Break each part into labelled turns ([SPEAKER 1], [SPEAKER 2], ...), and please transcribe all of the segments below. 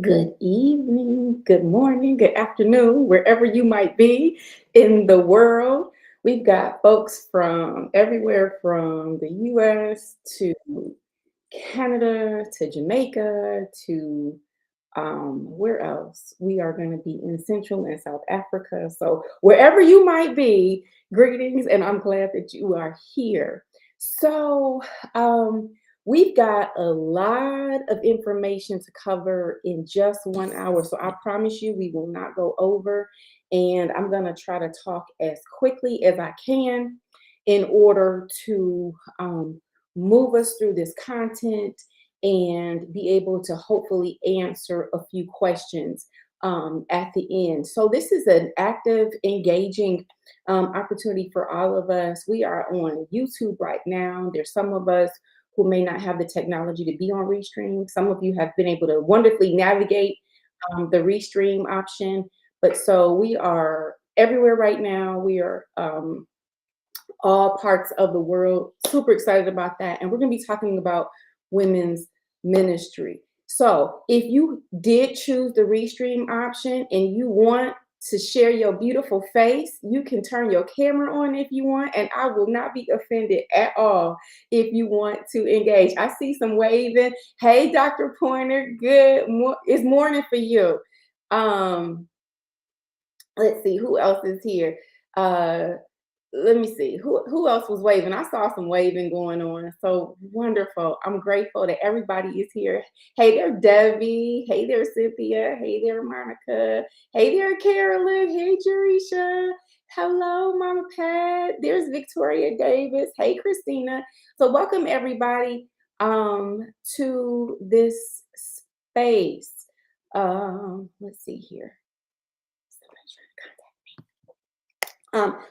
[SPEAKER 1] Good evening, good morning, good afternoon, wherever you might be in the world. We've got folks from everywhere from the US to Canada to Jamaica to where else? We are going to be in Central and South Africa. So, wherever you might be, greetings, and I'm glad that you are here. So, um, we've got a lot of information to cover in just 1 hour. So, I promise you, we will not go over. And I'm going to try to talk as quickly as I can in order to move us through this content and be able to hopefully answer a few questions at the end. So, this is an active, engaging opportunity for all of us. We are on YouTube right now. There's some of us who may not have the technology to be on Restream. Some of you have been able to wonderfully navigate the Restream option. But so we are everywhere right now. We are all parts of the world. Super excited about that. And we're going to be talking about women's ministry. So if you did choose the Restream option and you want to share your beautiful face, you can turn your camera on if you want, and I will not be offended at all if you want to engage. I see some waving. Hey, Dr. Pointer, it's morning for you. Um, let's see who else is here. Uh, let me see who else was waving. I saw some waving going on. So wonderful. I'm grateful that everybody is here. Hey there, Debbie. Hey there, Cynthia. Hey there, Monica. Hey there, Carolyn. Hey, Jerisha. Hello, Mama Pat. There's Victoria Davis. Hey, Christina. So welcome everybody to this space. Let's see here.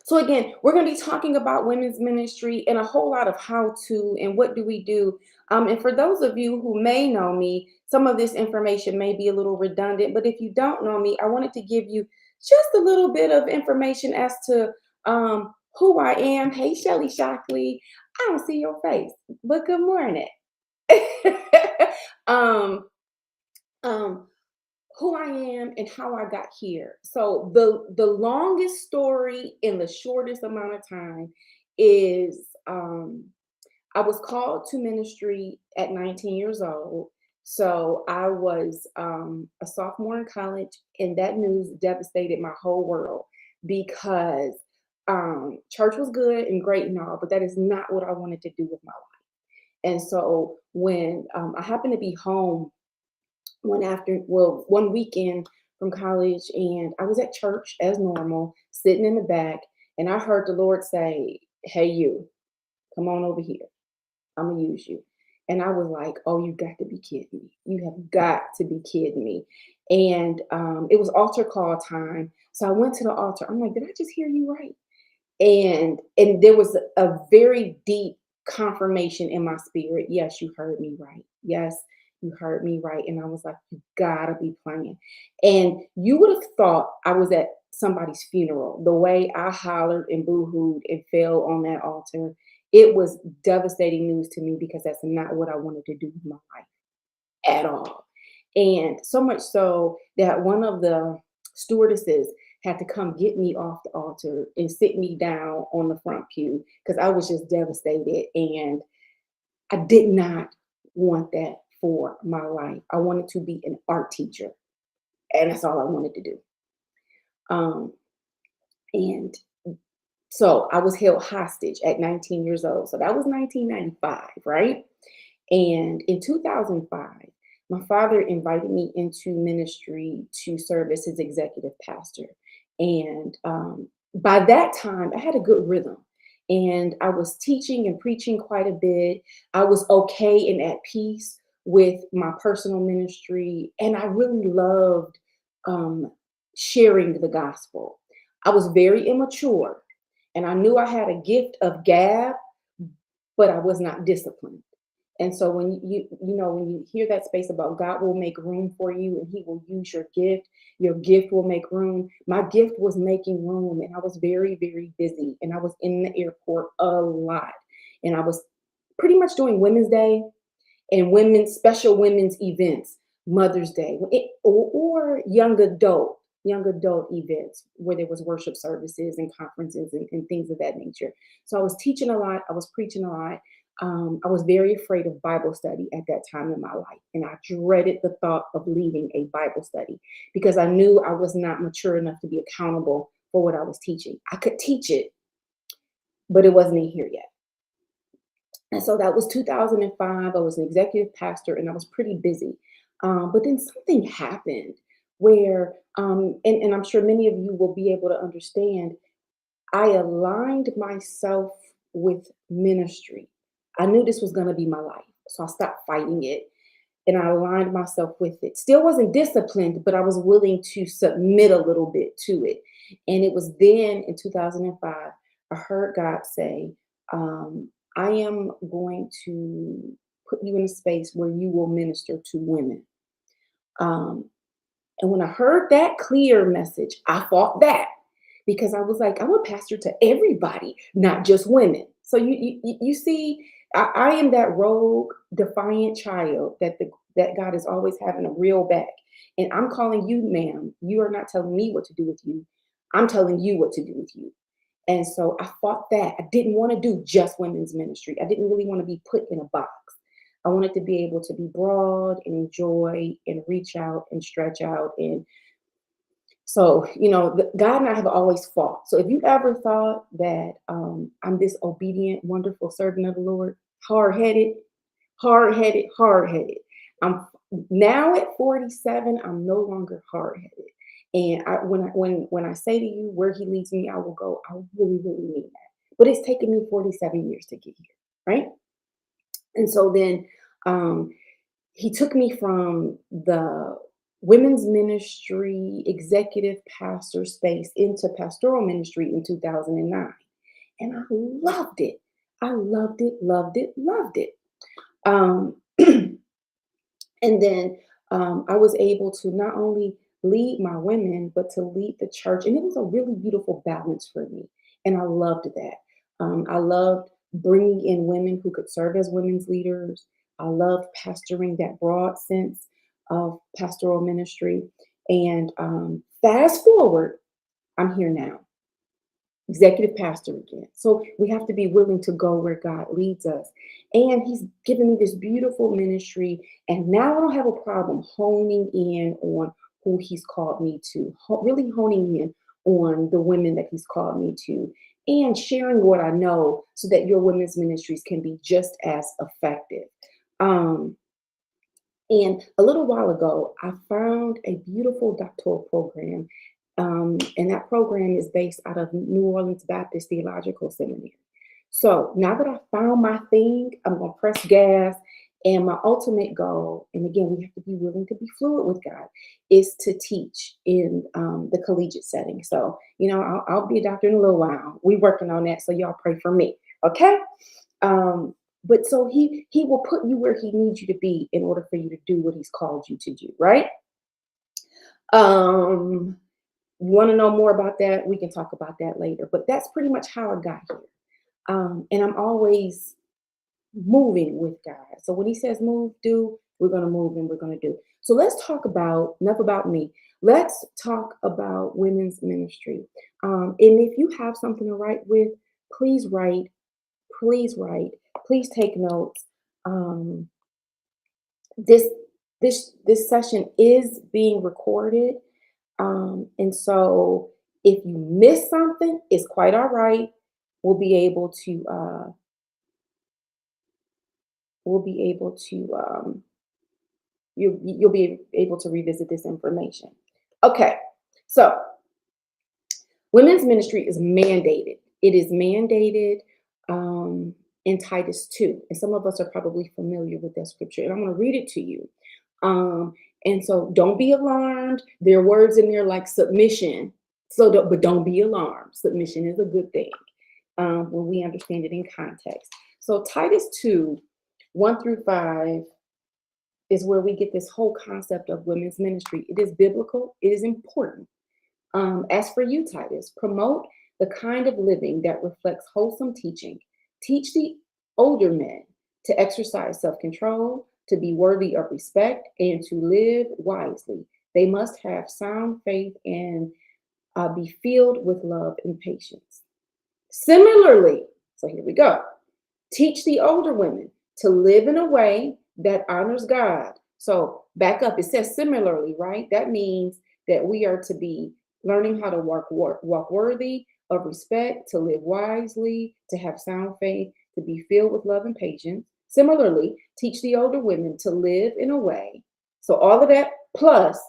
[SPEAKER 1] So again, we're going to be talking about women's ministry and a whole lot of how to and what do we do. And for those of you who may know me, some of this information may be a little redundant, but if you don't know me, I wanted to give you just a little bit of information as to who I am. Hey, Shelly Shockley. I don't see your face, but good morning. um, um, who I am and how I got here. So the longest story in the shortest amount of time is I was called to ministry at 19 years old. So I was a sophomore in college, and that news devastated my whole world because church was good and great and all, but that is not what I wanted to do with my life. And so when I happened to be home one weekend from college, and I was at church as normal, sitting in the back, and I heard the Lord say, "Hey, you, come on over here. I'm gonna use you." And I was like, "Oh, you got to be kidding me. You have got to be kidding me." And it was altar call time. So I went to the altar. I'm like, "Did I just hear you right?" And there was a very deep confirmation in my spirit. Yes, you heard me right. Yes, you heard me right. And I was like, you gotta be playing. And you would have thought I was at somebody's funeral. The way I hollered and boo-hooed and fell on that altar, it was devastating news to me because that's not what I wanted to do with my life at all. And so much so that one of the stewardesses had to come get me off the altar and sit me down on the front pew because I was just devastated. And I did not want that for my life. I wanted to be an art teacher, and that's all I wanted to do. Um, and so I was held hostage at 19 years old. So that was 1995, right? And in 2005, my father invited me into ministry to serve as his executive pastor. And by that time, I had a good rhythm. And I was teaching and preaching quite a bit. I was okay and at peace with my personal ministry. And I really loved um, sharing the gospel. I was very immature, and I knew I had a gift of gab, but I was not disciplined. And so when when you hear that space about God will make room for you and he will use your gift will make room. My gift was making room, and I was very, very busy, and I was in the airport a lot. And I was pretty much doing Women's Day and special women's events Mother's Day, or young adult events where there was worship services and conferences and things of that nature. So I was teaching a lot. I was preaching a lot. I was very afraid of Bible study at that time in my life, and I dreaded the thought of leading a Bible study because I knew I was not mature enough to be accountable for what I was teaching. I could teach it, but it wasn't in here yet. And so that was 2005. I was an executive pastor and I was pretty busy. But then something happened where, and I'm sure many of you will be able to understand, I aligned myself with ministry. I knew this was going to be my life. So I stopped fighting it and I aligned myself with it. Still wasn't disciplined, but I was willing to submit a little bit to it. And it was then in 2005, I heard God say, I am going to put you in a space where you will minister to women. Um, and when I heard that clear message, I fought that because I was like, I'm a pastor to everybody, not just women. So you see, I am that rogue, defiant child that God is always having a real back. And I'm calling you, ma'am. You are not telling me what to do with you. I'm telling you what to do with you. And so I fought that. I didn't want to do just women's ministry. I didn't really want to be put in a box. I wanted to be able to be broad and enjoy and reach out and stretch out. And so, God and I have always fought. So if you ever thought that I'm this obedient, wonderful servant of the Lord, hard-headed, hard-headed, hard-headed. I'm now at 47, I'm no longer hard-headed. And when I say to you where he leads me, I will go. I really, really mean that. But it's taken me 47 years to get here, right? And so then um, he took me from the women's ministry executive pastor space into pastoral ministry in 2009. And I loved it. I loved it, loved it, loved it. Um, and then I was able to not only lead my women, but to lead the church. And it was a really beautiful balance for me. And I loved that. I loved bringing in women who could serve as women's leaders. I loved pastoring that broad sense of pastoral ministry. And fast forward, I'm here now, executive pastor again. So we have to be willing to go where God leads us. And he's given me this beautiful ministry. And now I don't have a problem honing in on who he's called me to, really honing in on the women that he's called me to, and sharing what I know so that your women's ministries can be just as effective. And a little while ago, I found a beautiful doctoral program. And that program is based out of New Orleans Baptist Theological Seminary. So now that I found my thing, I'm going to press gas. And my ultimate goal, and again, we have to be willing to be fluid with God, is to teach in the collegiate setting. So, I'll be a doctor in a little while. We're working on that. So y'all pray for me. Okay. But so he will put you where he needs you to be in order for you to do what he's called you to do, right? You want to know more about that? We can talk about that later. But that's pretty much how I got here. And I'm always moving with God. So when he says move, do, we're going to move and we're going to do. So let's talk about, enough about me. Let's talk about women's ministry. And if you have something to write with, please write. Please write. Please take notes. This session is being recorded, and so if you miss something, it's quite all right. We'll be able to. You'll be able to revisit this information. Okay, so women's ministry is mandated. It is mandated. In Titus 2. And some of us are probably familiar with that scripture. And I'm going to read it to you. And so don't be alarmed. There are words in there like submission. But don't be alarmed. Submission is a good thing when we understand it in context. So Titus 2, 1 through 5 is where we get this whole concept of women's ministry. It is biblical. It is important. As for you, Titus, promote the kind of living that reflects wholesome teaching. Teach the older men to exercise self-control, to be worthy of respect, and to live wisely. They must have sound faith and be filled with love and patience. Similarly, so here we go. Teach the older women to live in a way that honors God. So back up, it says similarly, right? That means that we are to be learning how to walk worthy of respect, to live wisely, to have sound faith, to be filled with love and patience. Similarly, teach the older women to live in a way. So all of that plus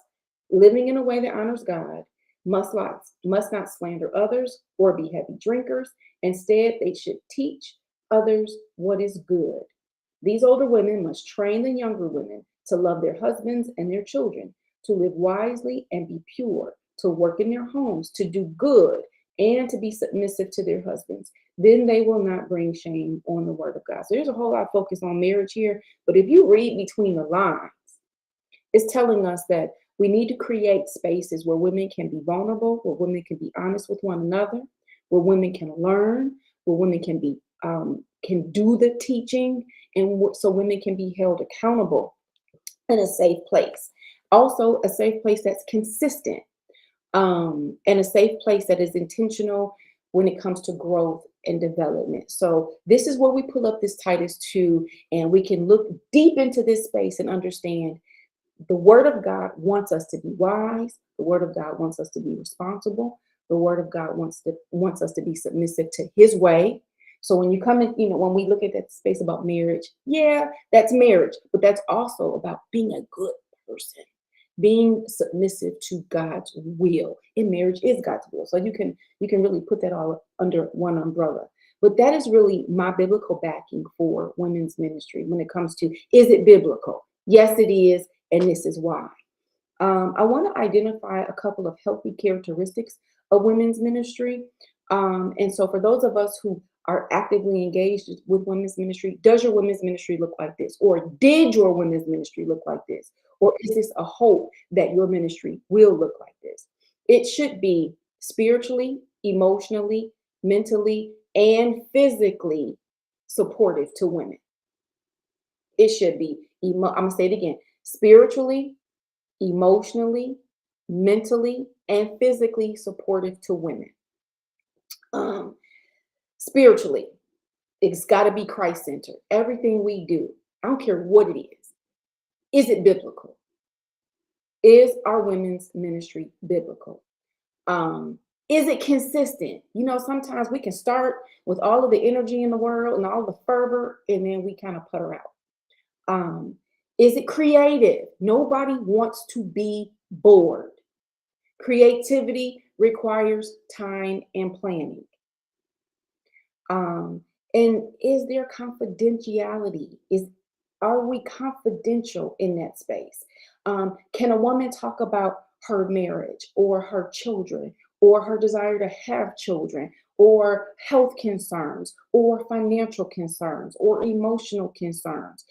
[SPEAKER 1] living in a way that honors God, must not slander others or be heavy drinkers. Instead, they should teach others what is good. These older women must train the younger women to love their husbands and their children, to live wisely and be pure, to work in their homes, to do good, and to be submissive to their husbands. Then they will not bring shame on the word of God. So there's a whole lot of focus on marriage here. But if you read between the lines, it's telling us that we need to create spaces where women can be vulnerable, where women can be honest with one another, where women can learn, where women can do the teaching, and so women can be held accountable in a safe place. Also, a safe place that's consistent, and a safe place that is intentional when it comes to growth and development. So this is where we pull up this Titus 2, and we can look deep into this space and understand the word of God wants us to be wise. The word of God wants us to be responsible. The word of God wants us to be submissive to his way. So when you come in, when we look at that space about marriage, yeah, that's marriage, but that's also about being a good person, being submissive to God's will. In marriage is God's will. So you can really put that all under one umbrella. But that is really my biblical backing for women's ministry when it comes to, is it biblical? Yes, it is. And this is why. I want to identify a couple of healthy characteristics of women's ministry. And so for those of us who are actively engaged with women's ministry, does your women's ministry look like this? Or did your women's ministry look like this? Or is this a hope that your ministry will look like this? It should be spiritually, emotionally, mentally, and physically supportive to women. It should be, I'm going to say it again, spiritually, emotionally, mentally, and physically supportive to women. Spiritually, it's got to be Christ-centered. Everything we do, I don't care what it is it biblical? Is our women's ministry biblical? Is it consistent? Sometimes we can start with all of the energy in the world and all the fervor, and then we kind of putter out. Is it creative? Nobody wants to be bored. Creativity requires time and planning. And is there confidentiality? Are we confidential in that space? Can a woman talk about her marriage or her children or her desire to have children or health concerns or financial concerns or emotional concerns?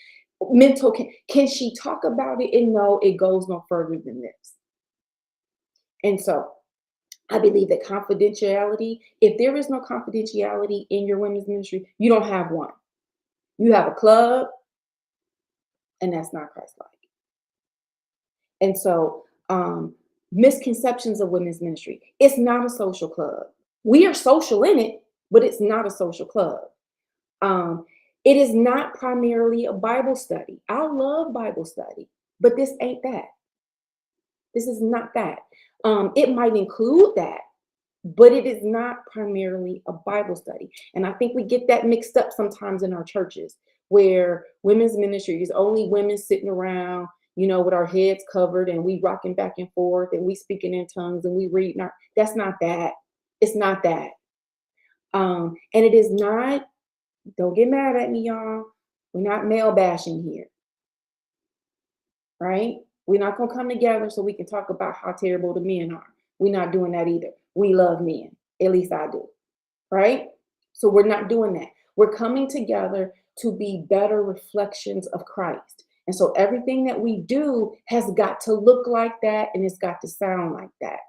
[SPEAKER 1] Can she talk about it and know it goes no further than this? And so I believe that confidentiality, if there is no confidentiality in your women's ministry, you don't have one. You have a club, and that's not Christ-like. And so misconceptions of women's ministry, it's not a social club. We are social in it, but it's not a social club. It is not primarily a Bible study. I love Bible study, but this ain't that. This is not that. It might include that, but it is not primarily a Bible study. And I think we get that mixed up sometimes in our churches, where women's ministry is only women sitting around, with our heads covered, and we rocking back and forth, and we speaking in tongues, and we reading that's not that. It's not that. And it is not, don't get mad at me, y'all. We're not male bashing here, right? We're not going to come together so we can talk about how terrible the men are. We're not doing that either. We love men. At least I do, right? So we're not doing that. We're coming together to be better reflections of Christ. And so everything that we do has got to look like that, and it's got to sound like that.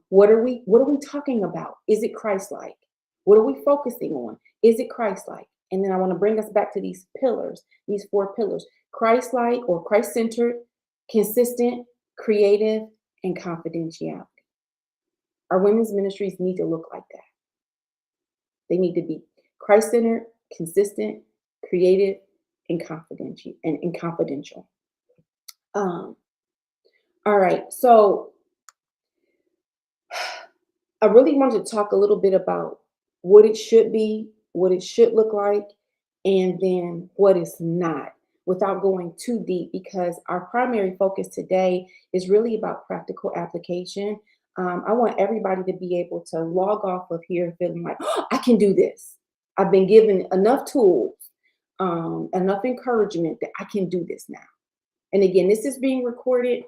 [SPEAKER 1] What are we talking about? Is it Christ-like? What are we focusing on? Is it Christ-like? And then I want to bring us back to these pillars, these 4 pillars. Christ-like or Christ-centered, consistent, creative, and confidentiality. Our women's ministries need to look like that. They need to be Christ-centered, consistent, creative, and confidential. Um, all right, so I really wanted to talk a little bit about what it should be, what it should look like, and then what it's not without going too deep because our primary focus today is really about practical application. I want everybody to be able to log off of here feeling like, oh, I can do this. I've been given enough tools, enough encouragement that I can do this now. And again, this is being recorded.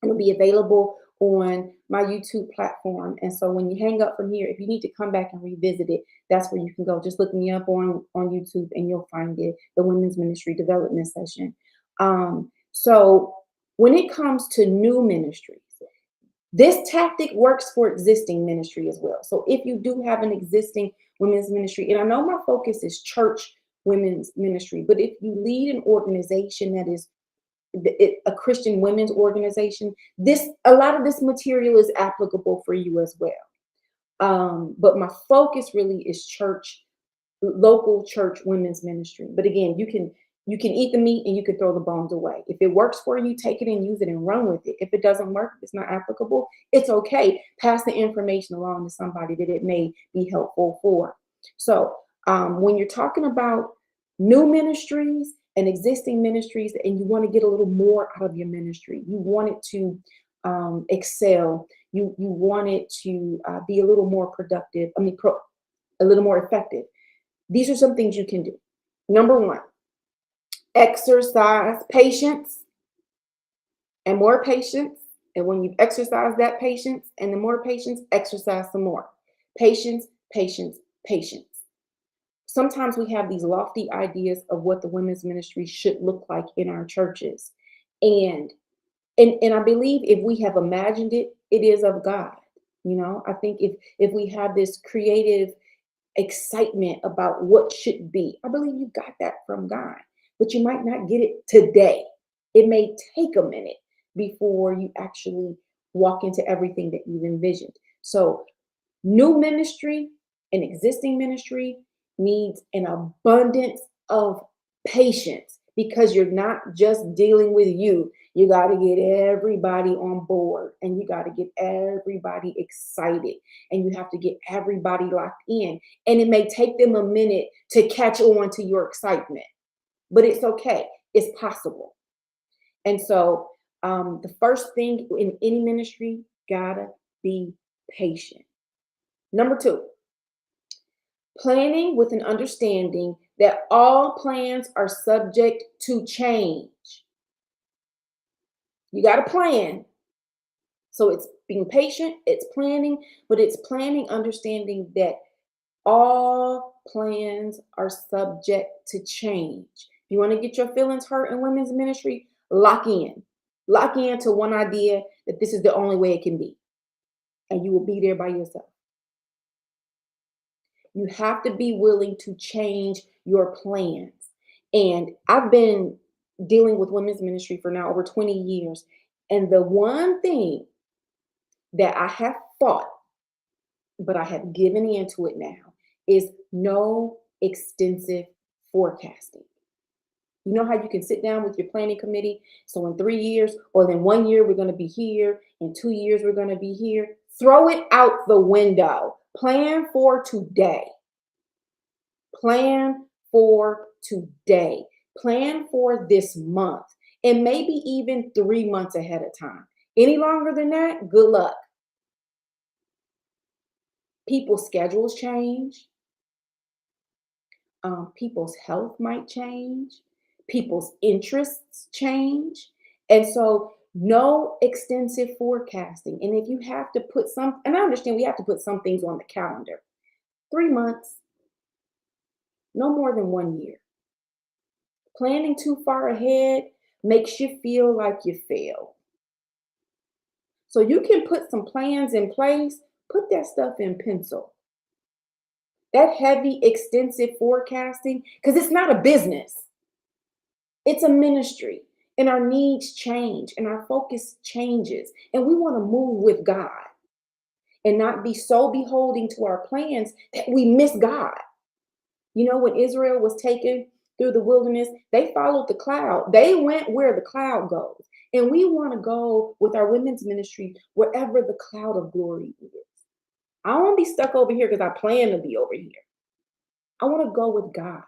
[SPEAKER 1] It'll be available on my YouTube platform. And so when you hang up from here, if you need to come back and revisit it, that's where you can go. Just look me up on YouTube and you'll find it, the Women's Ministry Development Session. So when it comes to new ministries, this tactic works for existing ministry as well. So if you do have an existing women's ministry, and I know my focus is church women's ministry, but if you lead an organization that is a Christian women's organization, a lot of this material is applicable for you as well. But my focus really is church, local church women's ministry. But again, you can eat the meat and you can throw the bones away. If it works for you, take it and use it and run with it. If it doesn't work, if it's not applicable, it's okay. Pass the information along to somebody that it may be helpful for. So when you're talking about new ministries and existing ministries, and you want to get a little more out of your ministry, you want it to excel, you want it to be a little more productive, a little more effective. These are some things you can do. Number one, exercise patience and more patience. And when you exercise that patience and the more patience, exercise some more. Patience, patience, patience. Sometimes we have these lofty ideas of what the women's ministry should look like in our churches. And I believe if we have imagined it, it is of God. You know, I think if we have this creative excitement about what should be, I believe you got that from God. But you might not get it today. It may take a minute before you actually walk into everything that you've envisioned. So new ministry and existing ministry needs an abundance of patience because you're not just dealing with you. You got to get everybody on board and you got to get everybody excited and you have to get everybody locked in. And it may take them a minute to catch on to your excitement, but it's okay. It's possible. And so the first thing in any ministry, gotta be patient. Number two, planning with an understanding that all plans are subject to change. You got to plan. So it's being patient, it's planning, but it's planning, understanding that all plans are subject to change. If you want to get your feelings hurt in women's ministry, lock in. Lock in to one idea that this is the only way it can be. And you will be there by yourself. You have to be willing to change your plans. And I've been dealing with women's ministry for now over 20 years. And the one thing that I have fought, but I have given into it now, is no extensive forecasting. You know how you can sit down with your planning committee? So in 3 years, or then 1 year, we're going to be here. In 2 years, we're going to be here. Throw it out the window. Plan for today. Plan for today. Plan for this month. And maybe even 3 months ahead of time. Any longer than that, good luck. People's schedules change. People's health might change. People's interests change. And so no extensive forecasting. And if you have to put and I understand we have to put some things on the calendar. 3 months, no more than 1 year. Planning too far ahead makes you feel like you failed. So you can put some plans in place, put that stuff in pencil. That heavy, extensive forecasting, because it's not a business. It's a ministry, and our needs change and our focus changes. And we want to move with God and not be so beholding to our plans that we miss God. You know, when Israel was taken through the wilderness, they followed the cloud. They went where the cloud goes. And we want to go with our women's ministry wherever the cloud of glory is. I don't want to be stuck over here because I plan to be over here. I want to go with God.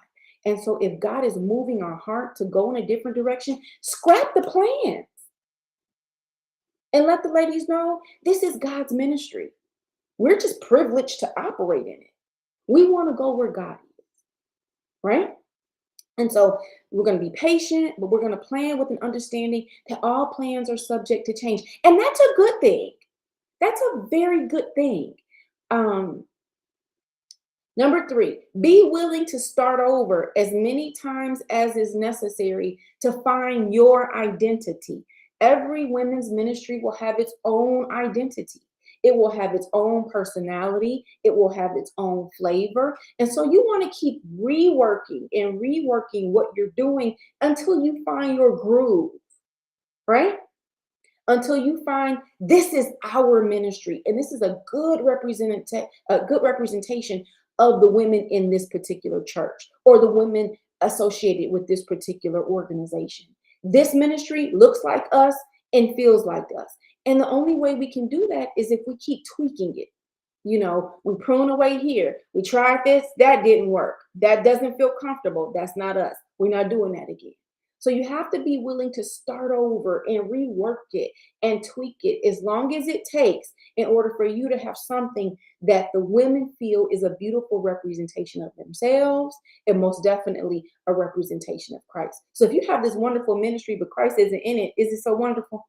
[SPEAKER 1] And so if God is moving our heart to go in a different direction, scrap the plans and let the ladies know this is God's ministry. We're just privileged to operate in it. We want to go where God is, right? And so we're going to be patient, but we're going to plan with an understanding that all plans are subject to change. And that's a good thing. That's a very good thing. Um, Number three, be willing to start over as many times as is necessary to find your identity. Every women's ministry will have its own identity. It will have its own personality. It will have its own flavor. And so you want to keep reworking and reworking what you're doing until you find your groove, right? Until you find this is our ministry and this is a good representation of the women in this particular church or the women associated with this particular organization. This ministry looks like us and feels like us. And the only way we can do that is if we keep tweaking it. You know, we prune away here. We tried this, that didn't work. That doesn't feel comfortable. That's not us. We're not doing that again. So you have to be willing to start over and rework it and tweak it as long as it takes in order for you to have something that the women feel is a beautiful representation of themselves and most definitely a representation of Christ. So if you have this wonderful ministry, but Christ isn't in it, is it so wonderful?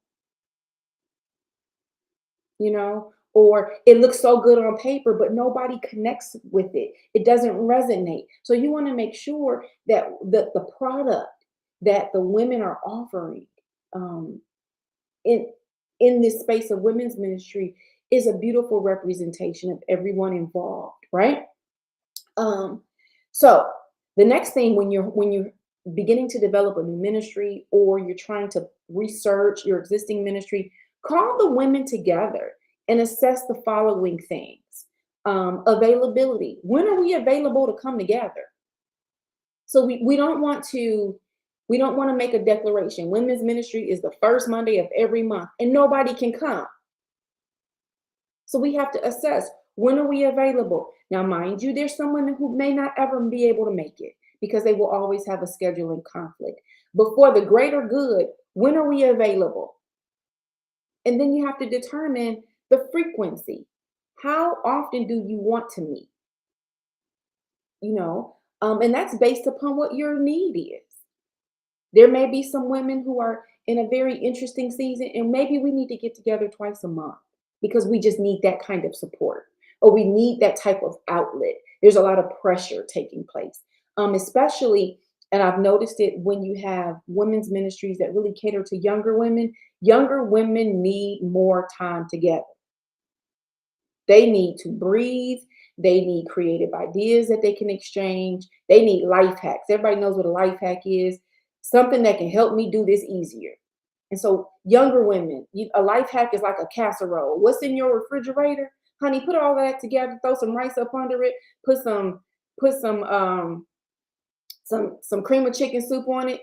[SPEAKER 1] You know, or it looks so good on paper, but nobody connects with it. It doesn't resonate. So you want to make sure that the product that the women are offering um, in in this space of women's ministry is a beautiful representation of everyone involved, right? Um, so the next thing when you're beginning to develop a new ministry or you're trying to research your existing ministry, call the women together and assess the following things. Availability. When are we available to come together? So we don't want to make a declaration. Women's ministry is the first Monday of every month and nobody can come. So we have to assess when are we available. Now, mind you, there's some women who may not ever be able to make it because they will always have a scheduling conflict. But for the greater good, when are we available? And then you have to determine the frequency. How often do you want to meet? You know, and that's based upon what your need is. There may be some women who are in a very interesting season, and maybe we need to get together twice a month because we just need that kind of support or we need that type of outlet. There's a lot of pressure taking place, especially, and I've noticed it when you have women's ministries that really cater to younger women. Younger women need more time together. They need to breathe. They need creative ideas that they can exchange. They need life hacks. Everybody knows what a life hack is. Something that can help me do this easier. And so, younger women, a life hack is like a casserole. What's in your refrigerator, honey? Put all that together. Throw some rice up under it. Put some cream of chicken soup on it.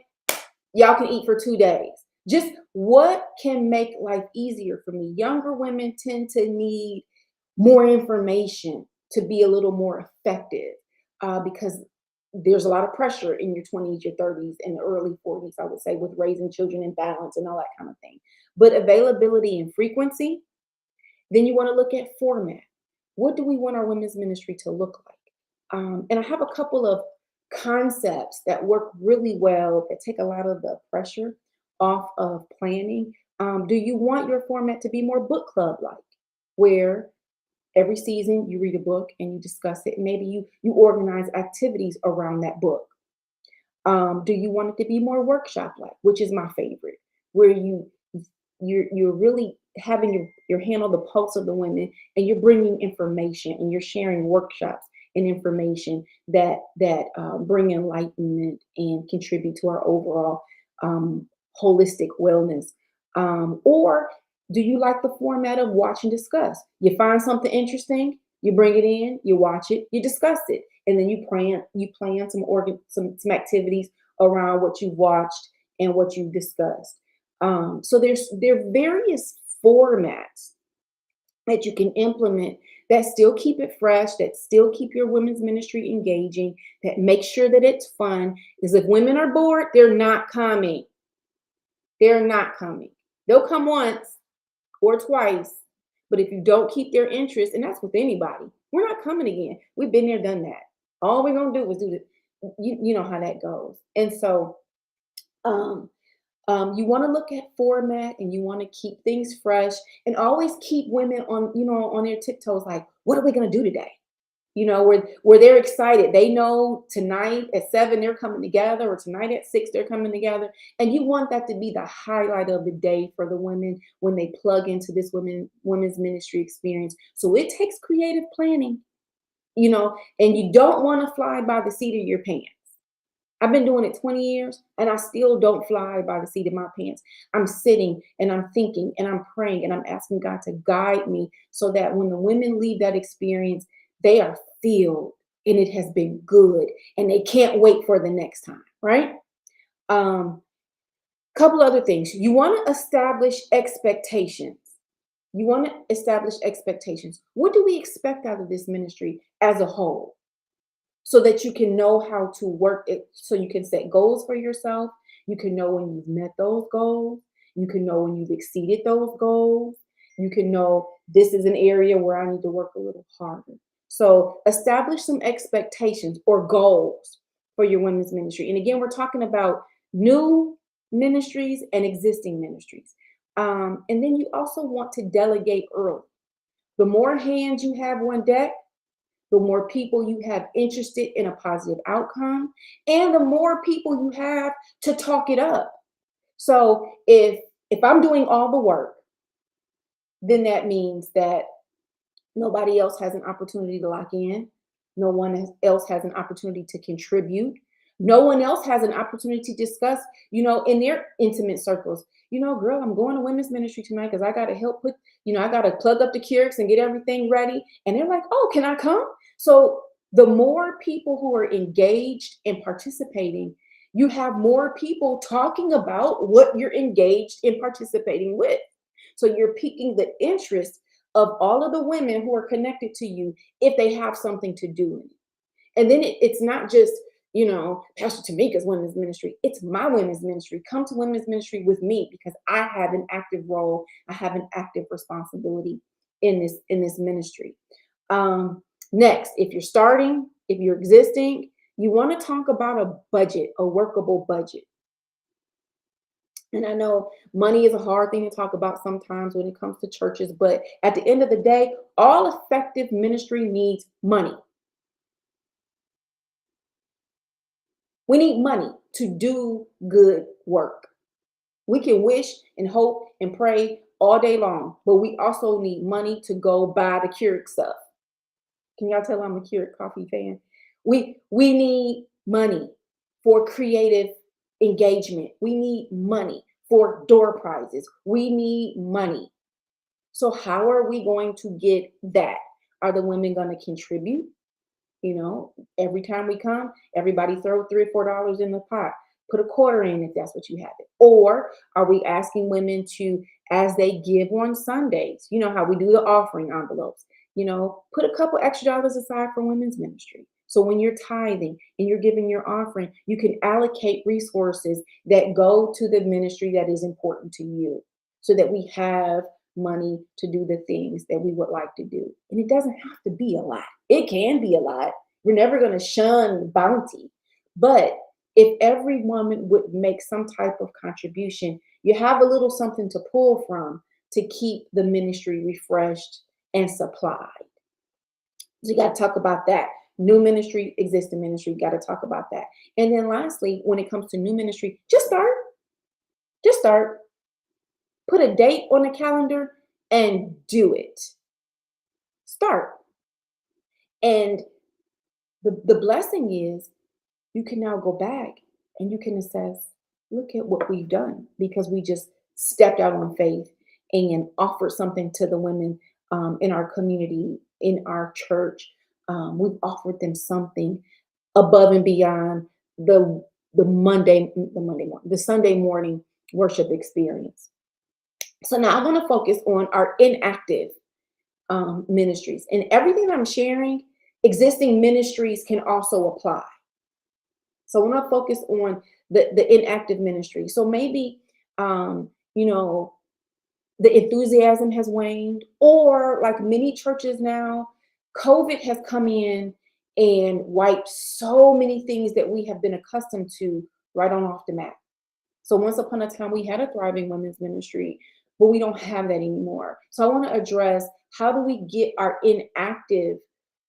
[SPEAKER 1] Y'all can eat for 2 days. Just what can make life easier for me? Younger women tend to need more information to be a little more effective because there's a lot of pressure in your 20s, your 30s, and the early 40s, I would say, with raising children in balance and all that kind of thing. But availability and frequency, then you want to look at format. What do we want our women's ministry to look like? And I have a couple of concepts that work really well that take a lot of the pressure off of planning. Do you want your format to be more book club like, where every season you read a book and you discuss it? Maybe you organize activities around that book. Do you want it to be more workshop like, which is my favorite, where you're really having your hand on the pulse of the women and you're bringing information and you're sharing workshops and information that bring enlightenment and contribute to our overall um, holistic wellness. Or do you like the format of watch and discuss? You find something interesting, you bring it in, you watch it, you discuss it, and then you plan some activities around what you watched and what you discussed. So there are various formats that you can implement that still keep it fresh, that still keep your women's ministry engaging, that make sure that it's fun. Because if women are bored, they're not coming. They're not coming. They'll come once or twice, but if you don't keep their interest, and that's with anybody, we're not coming again. We've been there, done that. All we're gonna do is do the, you know how that goes. And so um, you want to look at format and you want to keep things fresh and always keep women on, on their tiptoes. Like, what are we going to do today? Where they're excited. They know tonight at 7 they're coming together, or tonight at 6 they're coming together. And you want that to be the highlight of the day for the women when they plug into this women's ministry experience. So it takes creative planning, and you don't want to fly by the seat of your pants. I've been doing it 20 years and I still don't fly by the seat of my pants. I'm sitting and I'm thinking and I'm praying and I'm asking God to guide me so that when the women leave that experience, they are filled and it has been good and they can't wait for the next time, right? Um, Couple other things. You want to establish expectations. You want to establish expectations. What do we expect out of this ministry as a whole? So that you can know how to work it, so you can set goals for yourself. You can know when you've met those goals. You can know when you've exceeded those goals. You can know this is an area where I need to work a little harder. So establish some expectations or goals for your women's ministry. And again, we're talking about new ministries and existing ministries. And then you also want to delegate early. The more hands you have on deck, the more people you have interested in a positive outcome, and the more people you have to talk it up. So if I'm doing all the work, then that means that nobody else has an opportunity to lock in. No one else has an opportunity to contribute. No one else has an opportunity to discuss, in their intimate circles. Girl, I'm going to women's ministry tonight because I got to help put, I got to plug up the Keurigs and get everything ready. And they're like, oh, can I come? So the more people who are engaged and participating, you have more people talking about what you're engaged in participating with. So you're piquing the interest of all of the women who are connected to you if they have something to do. And then it's not just, Pastor Tamika's women's ministry. It's my women's ministry. Come to women's ministry with me because I have an active role. I have an active responsibility in this ministry. Next, if you're existing, you want to talk about a budget, a workable budget. And I know money is a hard thing to talk about sometimes when it comes to churches, but at the end of the day, all effective ministry needs money. We need money to do good work. We can wish and hope and pray all day long, but we also need money to go buy the Keurig stuff. Can y'all tell I'm a Keurig coffee fan? We need money for creative engagement. We need money for door prizes. We need money. So how are we going to get that? Are the women going to contribute? Every time we come, everybody throw $3 or $4 in the pot. Put a quarter in if that's what you have it. Or are we asking women to, as they give on Sundays, how we do the offering envelopes, put a couple extra dollars aside for women's ministry. So when you're tithing and you're giving your offering, you can allocate resources that go to the ministry that is important to you so that we have money to do the things that we would like to do. And it doesn't have to be a lot. It can be a lot. We're never going to shun bounty. But if every woman would make some type of contribution, you have a little something to pull from to keep the ministry refreshed and supplied. So you got to talk about that. New ministry, existing ministry, got to talk about that. And then lastly, when it comes to new ministry, just start. Just start. Put a date on the calendar and do it. Start. And The blessing is you can now go back and you can assess, look at what we've done because we just stepped out on faith and offered something to the women in our community, in our church. We've offered them something above and beyond the Sunday morning worship experience. So now I want to focus on our inactive ministries, and everything I'm sharing. Existing ministries can also apply. So I want to focus on the inactive ministry. So maybe you know, the enthusiasm has waned, or like many churches now, COVID has come in and wiped so many things that we have been accustomed to right on off the map. So once upon a time, we had a thriving women's ministry, but we don't have that anymore. So I want to address, how do we get our inactive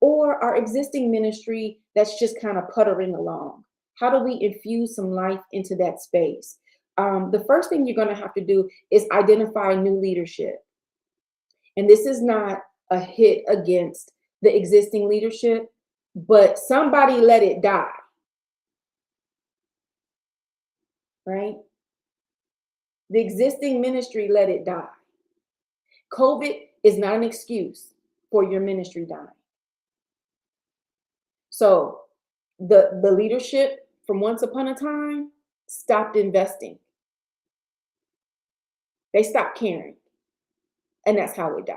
[SPEAKER 1] or our existing ministry that's just kind of puttering along? How do we infuse some life into that space? The first thing you're going to have to do is identify new leadership. And this is not a hit against the existing leadership, but somebody let it die, right? The existing ministry let it die. COVID is not an excuse for your ministry dying. So the leadership from once upon a time stopped investing. They stopped caring. And that's how it died.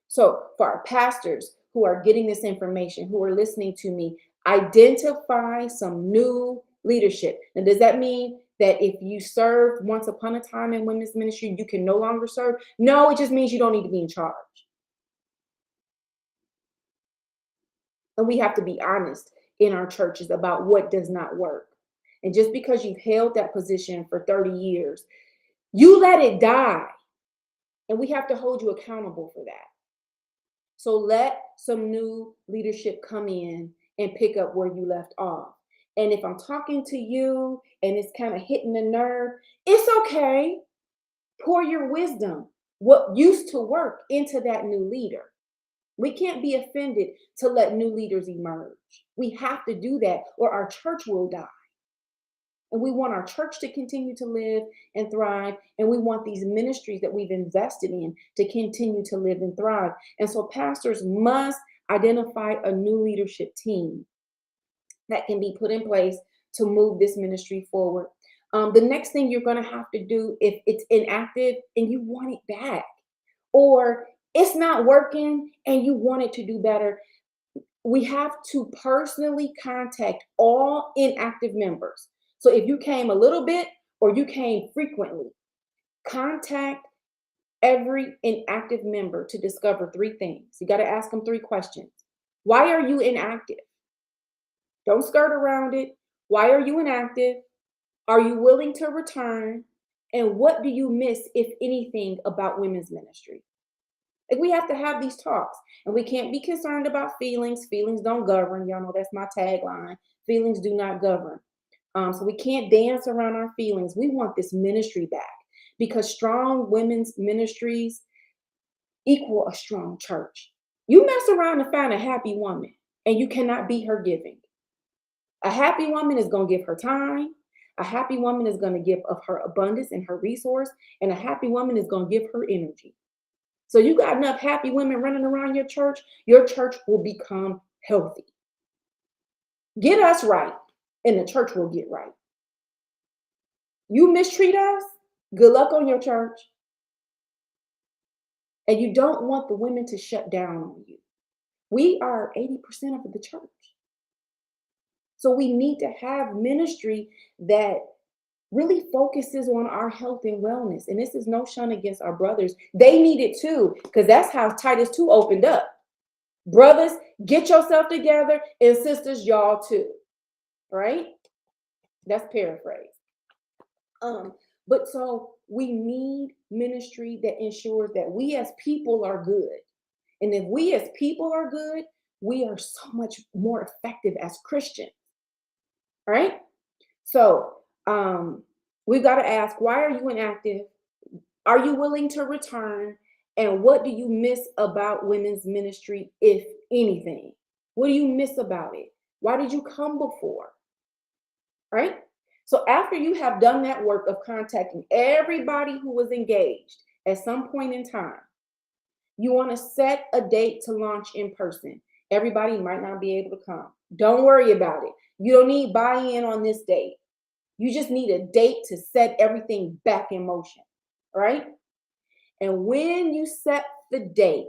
[SPEAKER 1] So for our pastors who are getting this information, who are listening to me, identify some new leadership. Now, does that mean that if you served once upon a time in women's ministry, you can no longer serve? No, it just means you don't need to be in charge. And we have to be honest in our churches about what does not work. And just because you've held that position for 30 years, you let it die. And we have to hold you accountable for that. So let some new leadership come in and pick up where you left off. And if I'm talking to you and it's kind of hitting the nerve, it's okay. Pour your wisdom, what used to work, into that new leader. We can't be offended to let new leaders emerge. We have to do that or our church will die. And we want our church to continue to live and thrive. And we want these ministries that we've invested in to continue to live and thrive. And so pastors must identify a new leadership team that can be put in place to move this ministry forward. The next thing you're going to have to do, if it's inactive and you want it back, or it's not working and you want it to do better, we have to personally contact all inactive members. So if you came a little bit or you came frequently, contact every inactive member to discover three things. You got to ask them three questions. Why are you inactive? Don't skirt around it. Why are you inactive? Are you willing to return? And what do you miss, if anything, about women's ministry? Like, we have to have these talks, and we can't be concerned about feelings. Feelings don't govern. Y'all know that's my tagline. Feelings do not govern. So we can't dance around our feelings. We want this ministry back, because strong women's ministries equal a strong church. You mess around and find a happy woman, and you cannot be her giving. A happy woman is going to give her time. A happy woman is going to give of her abundance and her resource, and a happy woman is going to give her energy. So you got enough happy women running around your church will become healthy. Get us right, and the church will get right. You mistreat us, good luck on your church. And you don't want the women to shut down on you. We are 80% of the church. So we need to have ministry that really focuses on our health and wellness. And this is no shun against our brothers. They need it too, because that's how Titus 2 opened up. Brothers, get yourself together, and sisters, y'all too. Right? That's paraphrase. But so we need ministry that ensures that we as people are good. And if we as people are good, we are so much more effective as Christians. All right? So we've got to ask, why are you inactive? Are you willing to return? And what do you miss about women's ministry, if anything? What do you miss about it? Why did you come before? Right? So after you have done that work of contacting everybody who was engaged at some point in time, you want to set a date to launch in person. Everybody might not be able to come. Don't worry about it. You don't need buy-in on this date. You just need a date to set everything back in motion, right? And when you set the date,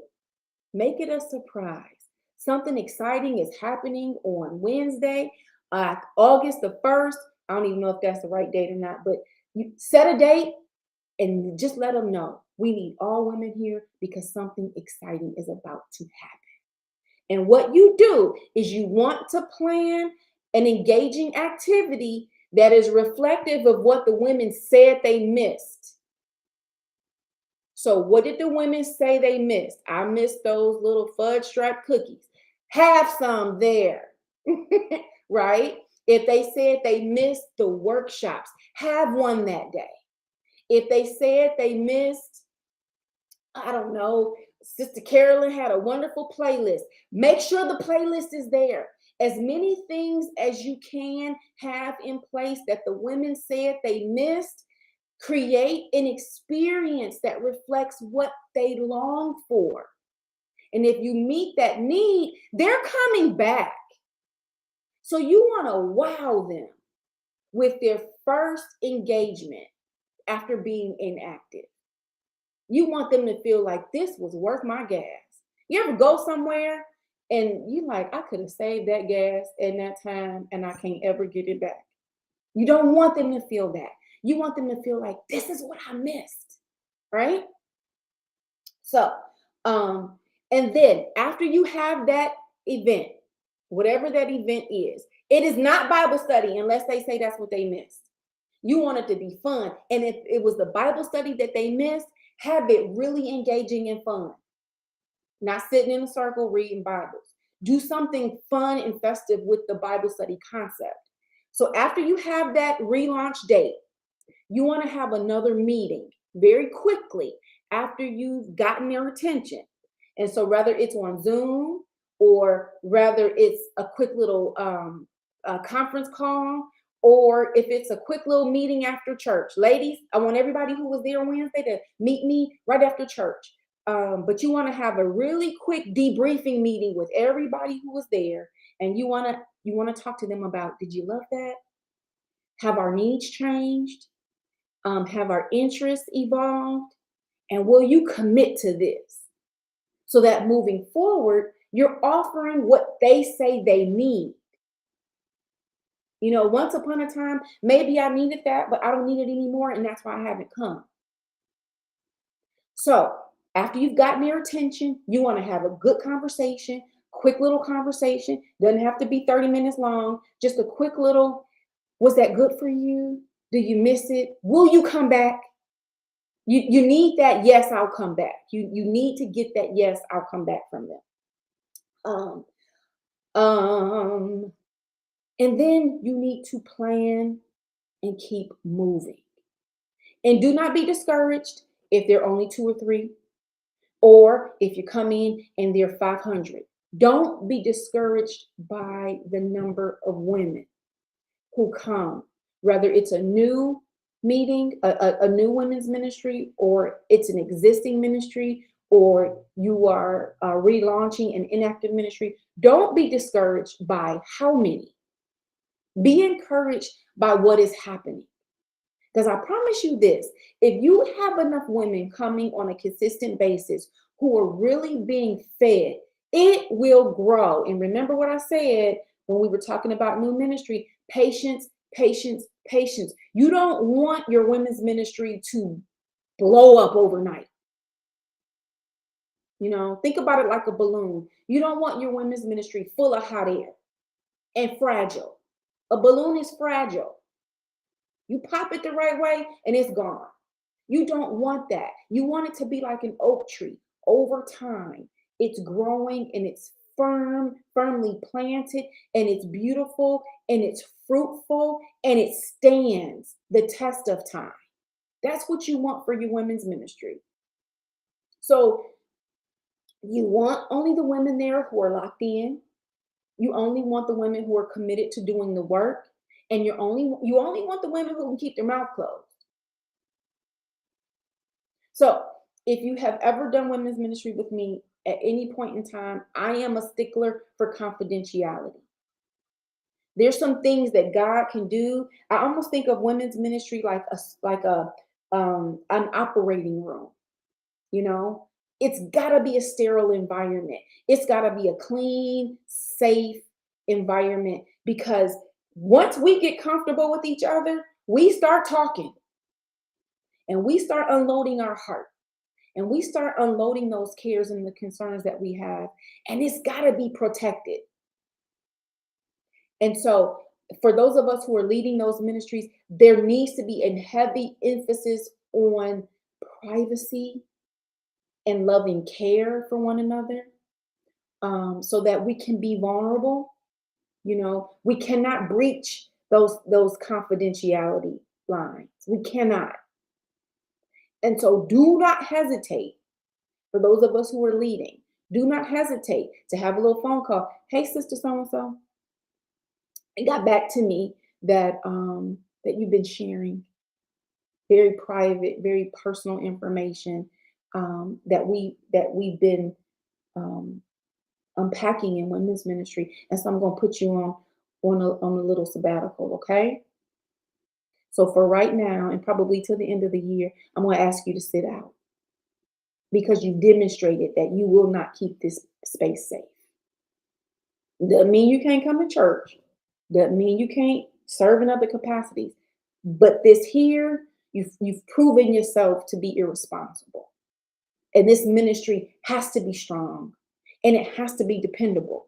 [SPEAKER 1] make it a surprise. Something exciting is happening on Wednesday, August the 1st. I don't even know if that's the right date or not, but you set a date and just let them know we need all women here because something exciting is about to happen. And what you do is you want to plan an engaging activity that is reflective of what the women said they missed. So what did the women say they missed? I missed those little fudge stripe cookies. Have some there, right? If they said they missed the workshops, have one that day. If they said they missed, I don't know, Sister Carolyn had a wonderful playlist. Make sure the playlist is there. As many things as you can have in place that the women said they missed. Create an experience that reflects what they long for. And if you meet that need, they're coming back. So you want to wow them with their first engagement after being inactive. You want them to feel like this was worth my gas. You ever go somewhere and you like, I could have saved that gas in that time and I can't ever get it back. You don't want them to feel that. You want them to feel like this is what I missed, right? So, and then after you have that event, whatever that event is, it is not Bible study unless they say that's what they missed. You want it to be fun. And if it was the Bible study that they missed, have it really engaging and fun. Not sitting in a circle reading Bibles. Do something fun and festive with the Bible study concept. So after you have that relaunch date, you want to have another meeting very quickly after you've gotten their attention. And so whether it's on Zoom or whether it's a quick little conference call, or if it's a quick little meeting after church. Ladies, I want everybody who was there Wednesday to meet me right after church. But you want to have a really quick debriefing meeting with everybody who was there. And you want to talk to them about, did you love that? Have our needs changed? Have our interests evolved? And will you commit to this? So that moving forward, you're offering what they say they need. You know, once upon a time, maybe I needed that, but I don't need it anymore. And that's why I haven't come. So after you've gotten their attention, you want to have a good conversation, quick little conversation. Doesn't have to be 30 minutes long. Just a quick little, was that good for you? Do you miss it? Will you come back? You need that, yes, I'll come back. You need to get that, yes, I'll come back from them. And then you need to plan and keep moving. And do not be discouraged if there are only 2 or 3, or if you come in and there are 500. Don't be discouraged by the number of women who come, whether it's a new meeting, a new women's ministry, or it's an existing ministry, or you are relaunching an inactive ministry. Don't be discouraged by how many. Be encouraged by what is happening. Because I promise you this, if you have enough women coming on a consistent basis who are really being fed, it will grow. And remember what I said when we were talking about new ministry, patience, patience, patience. You don't want your women's ministry to blow up overnight. You know, think about it like a balloon. You don't want your women's ministry full of hot air and fragile. A balloon is fragile. You pop it the right way and it's gone. You don't want that. You want it to be like an oak tree. Over time, it's growing and it's firmly planted, and it's beautiful and it's fruitful and it stands the test of time. That's what you want for your women's ministry. So you want only the women there who are locked in. You only want the women who are committed to doing the work, and you only want the women who can keep their mouth closed. So if you have ever done women's ministry with me at any point in time, I am a stickler for confidentiality. There's some things that God can do. I almost think of women's ministry like a an operating room. You know, it's got to be a sterile environment. It's got to be a clean, safe environment, because once we get comfortable with each other, we start talking and we start unloading our heart and we start unloading those cares and the concerns that we have. And it's got to be protected. And so, for those of us who are leading those ministries, there needs to be a heavy emphasis on privacy and loving care for one another, so that we can be vulnerable. You know, we cannot breach those confidentiality lines. We cannot. And so, do not hesitate. For those of us who are leading, do not hesitate to have a little phone call. Hey, sister, so and so. It got back to me that that you've been sharing very private, very personal information, that we've been um, unpacking in women's ministry, and so I'm going to put you on a little sabbatical, okay? So for right now, and probably till the end of the year, I'm going to ask you to sit out, because you've demonstrated that you will not keep this space safe. Doesn't mean you can't come to church. Doesn't mean you can't serve in other capacities. But this here, you've proven yourself to be irresponsible. And this ministry has to be strong, and it has to be dependable.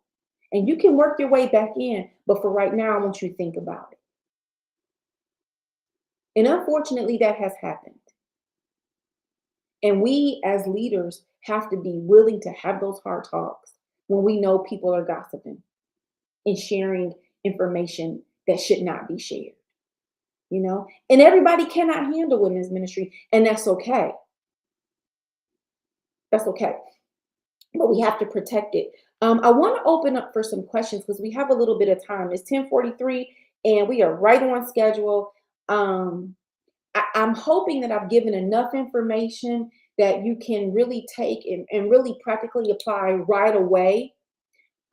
[SPEAKER 1] And you can work your way back in, but for right now, I want you to think about it. And unfortunately, that has happened. And we as leaders have to be willing to have those hard talks when we know people are gossiping and sharing information that should not be shared. You know, and everybody cannot handle women's ministry, and that's okay. That's okay. But we have to protect it. I want to open up for some questions because we have a little bit of time. It's 10:43 and we are right on schedule. I'm hoping that I've given enough information that you can really take and really practically apply right away,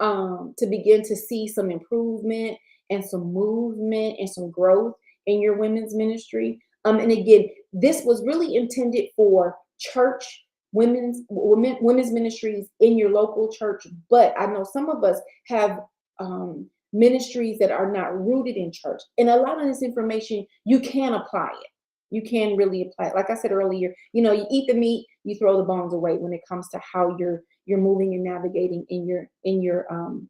[SPEAKER 1] to begin to see some improvement and some movement and some growth in your women's ministry. And again, this was really intended for church women's ministries in your local church. But I know some of us have ministries that are not rooted in church, and a lot of this information you can apply it. You can really apply it. Like I said earlier, you know, you eat the meat, you throw the bones away when it comes to how you're moving and navigating in your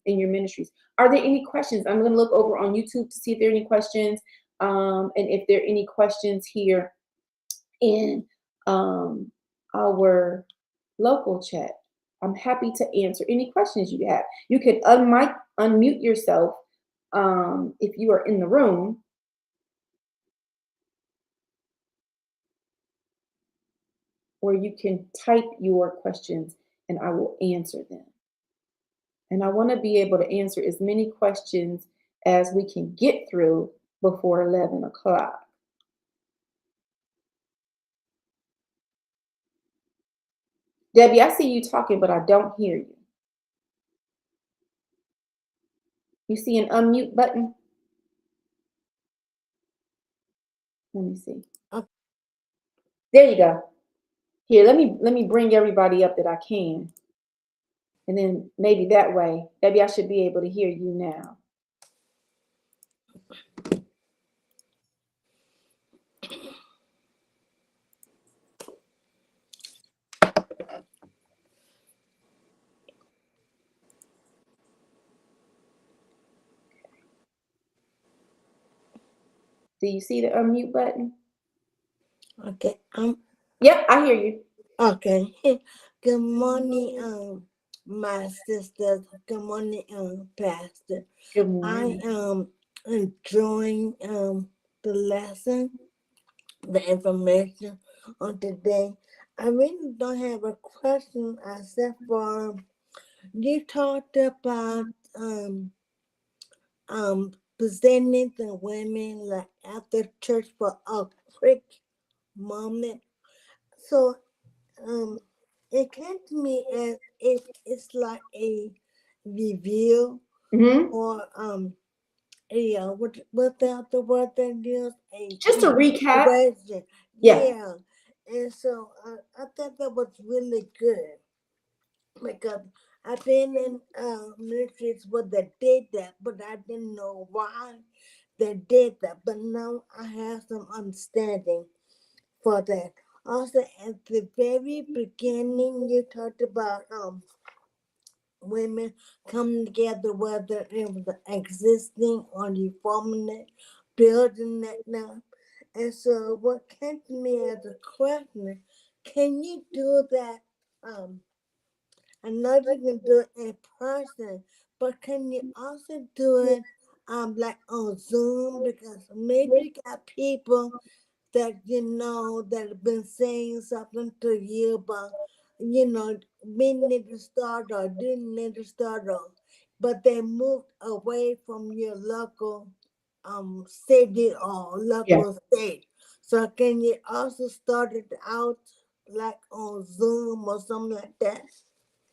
[SPEAKER 1] ministries. Are there any questions? I'm going to look over on YouTube to see if there are any questions, and if there are any questions here in our local chat. I'm happy to answer any questions you have. You can unmute yourself if you are in the room. Or you can type your questions and I will answer them. And I want to be able to answer as many questions as we can get through before 11 o'clock. Debbie, I see you talking, but I don't hear you. You see an unmute button? Let me see.
[SPEAKER 2] Okay.
[SPEAKER 1] There you go. Here, let me bring everybody up that I can. And then maybe that way, Debbie, I should be able to hear you now. Do you see the unmute button?
[SPEAKER 2] Okay.
[SPEAKER 1] Yep, I hear you.
[SPEAKER 2] Okay. Good morning, my sisters. Good morning, Pastor.
[SPEAKER 1] Good
[SPEAKER 2] I
[SPEAKER 1] morning.
[SPEAKER 2] am enjoying the lesson, the information on today. I really don't have a question except for you talked about presenting the women like after church for a quick moment. So it came to me as if it's like a review
[SPEAKER 1] Hmm.
[SPEAKER 2] or a what the word that is a
[SPEAKER 1] Just to recap.
[SPEAKER 2] evaluation.
[SPEAKER 1] Yeah.
[SPEAKER 2] Yeah, and so I thought that was really good because I've been in ministries where they did that, but I didn't know why they did that. But now I have some understanding for that. Also, at the very beginning, you talked about women coming together, whether it was existing or reforming it, building it now. And so, what came to me as a question: can you do that? I know you can do it in person, but can you also do it like on Zoom? Because maybe you got people that that have been saying something to you about we need to start or didn't need to start or but they moved away from your local city or
[SPEAKER 1] Yeah.
[SPEAKER 2] local state. So can you also start it out like on Zoom or something like that?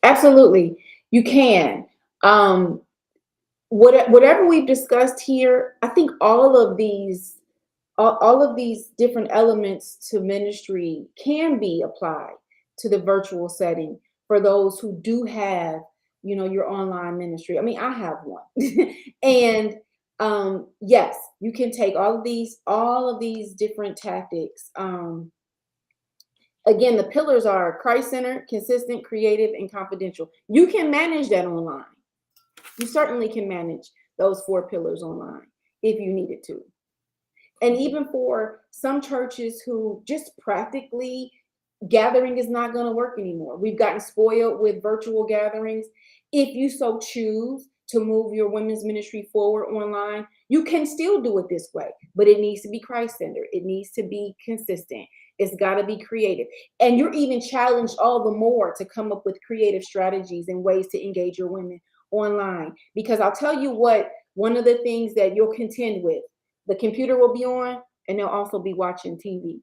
[SPEAKER 1] Absolutely. You can. Um, whatever we've discussed here, I think all of these different elements to ministry can be applied to the virtual setting for those who do have, your online ministry. I mean, I have one. And yes, you can take all of these different tactics. Again, the pillars are Christ-centered, consistent, creative, and confidential. You can manage that online. You certainly can manage those four pillars online if you needed to. And even for some churches who just practically gathering is not going to work anymore. We've gotten spoiled with virtual gatherings. If you so choose to move your women's ministry forward online, you can still do it this way, but it needs to be Christ-centered. It needs to be consistent. It's got to be creative. And you're even challenged all the more to come up with creative strategies and ways to engage your women online. Because I'll tell you what, one of the things that you'll contend with, the computer will be on and they'll also be watching TV.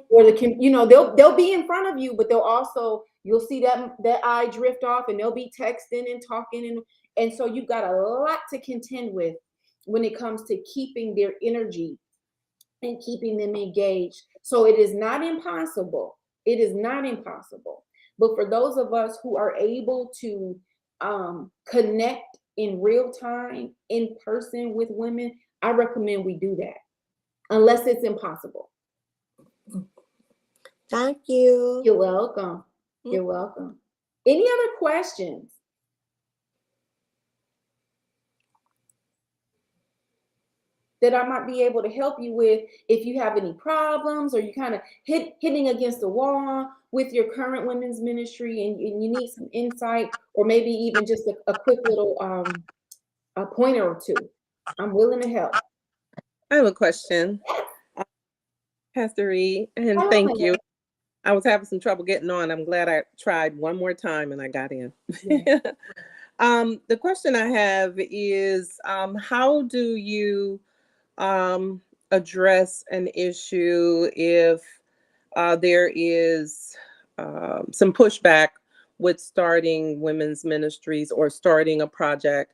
[SPEAKER 1] Or they'll be in front of you, but you'll see that eye drift off and they'll be texting and talking, and so you've got a lot to contend with when it comes to keeping their energy and keeping them engaged. So it is not impossible. It is not impossible. But for those of us who are able to connect in real time in person with women, I recommend we do that, unless it's impossible.
[SPEAKER 2] Thank you.
[SPEAKER 1] You're welcome. You're welcome. Any other questions? That I might be able to help you with if you have any problems or you kind of hitting against the wall with your current women's ministry and you need some insight or maybe even just a quick little a pointer or two. I'm willing to help.
[SPEAKER 3] I have a question, Pastor Reed, and
[SPEAKER 1] Hello,
[SPEAKER 3] thank you.
[SPEAKER 1] Mary.
[SPEAKER 3] I was having some trouble getting on. I'm glad I tried one more time and I got in.
[SPEAKER 1] Yeah.
[SPEAKER 3] The question I have is, how do you address an issue if there is some pushback with starting women's ministries or starting a project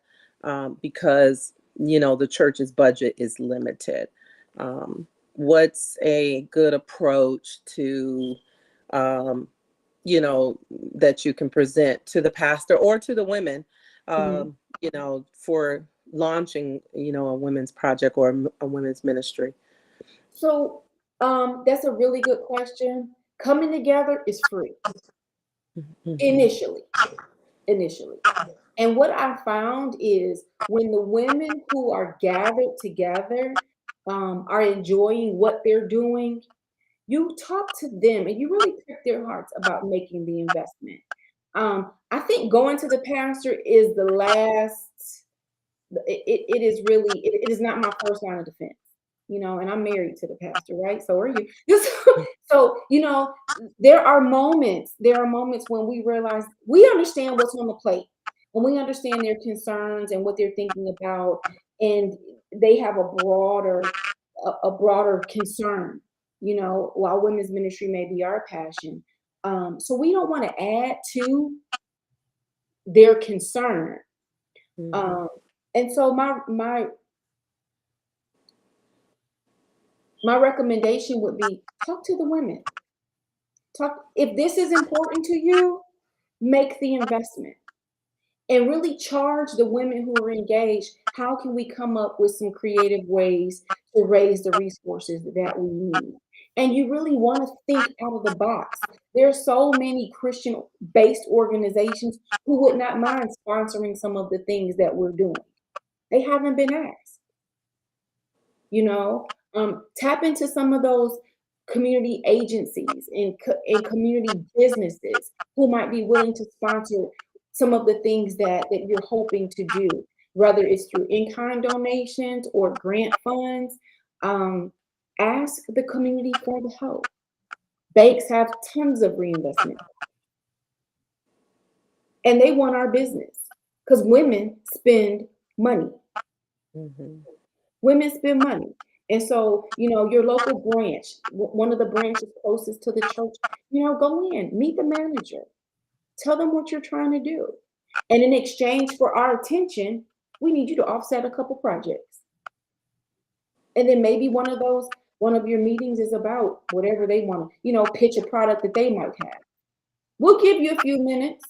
[SPEAKER 3] because the church's budget is limited? What's a good approach to um, that you can present to the pastor or to the women,
[SPEAKER 1] Mhm.
[SPEAKER 3] for launching, a women's project or a women's ministry?
[SPEAKER 1] So that's a really good question. Coming together is free
[SPEAKER 3] Mhm.
[SPEAKER 1] initially. Initially. And what I found is when the women who are gathered together are enjoying what they're doing, you talk to them and you really prick their hearts about making the investment. I think going to the pastor is the last, it is really, it is not my first line of defense, and I'm married to the pastor, right? So are you. So, there are moments when we realize we understand what's on the plate. when we understand their concerns and what they're thinking about, and they have a broader concern, while women's ministry may be our passion. So we don't want to add to their concern.
[SPEAKER 3] Mhm.
[SPEAKER 1] Um, and so my recommendation would be talk to the women. Talk if this is important to you, make the investment and really charge the women who are engaged. How can we come up with some creative ways to raise the resources that we need? And you really want to think out of the box. There are so many Christian based organizations who would not mind sponsoring some of the things that we're doing. They haven't been asked. Tap into some of those community agencies and community businesses who might be willing to sponsor some of the things that you're hoping to do, whether it's through in-kind donations or grant funds. um, Ask the community for the help. Banks have tons of reinvestment, and they want our business because women spend money.
[SPEAKER 3] Mhm.
[SPEAKER 1] Women spend money. And so, your local branch, one of the branches closest to the church, go in, meet the manager, tell them what you're trying to do. And in exchange for our attention, we need you to offset a couple projects. And then maybe one of your meetings is about whatever they want to, pitch a product that they might have. We'll give you a few minutes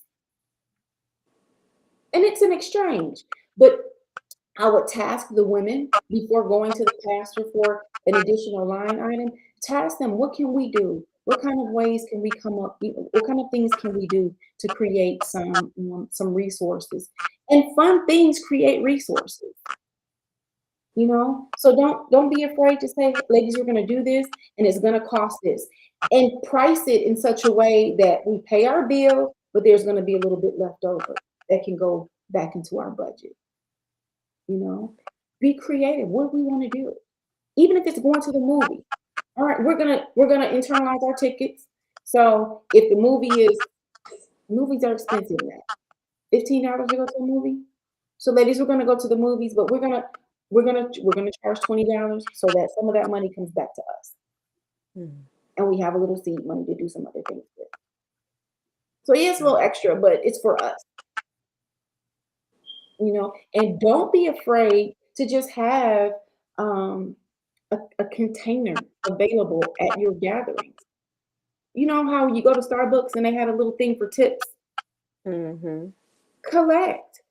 [SPEAKER 1] and it's an exchange. But I would task the women before going to the pastor for an additional line item. Task them, what can we do? What kind of ways can we come up? What kind of things can we do to create some resources? And fun things create resources. So don't be afraid to say, ladies, we're going to do this, and it's going to cost this, and price it in such a way that we pay our bill, but there's going to be a little bit left over that can go back into our budget. You know, be creative. What do we want to do? Even if it's going to the movie. All right, we're gonna internalize our tickets. So if the movies are expensive now, $15 to go to a movie. So ladies, we're gonna go to the movies, but we're gonna charge $20 so that some of that money comes back to us,
[SPEAKER 3] Mhm.
[SPEAKER 1] and we have a little seed money to do some other things with. So yeah, it's a little extra, but it's for us. And don't be afraid to just have um, a container available at your gatherings. You know how you go to Starbucks and they had a little thing for tips?
[SPEAKER 3] Mhm.
[SPEAKER 1] Collect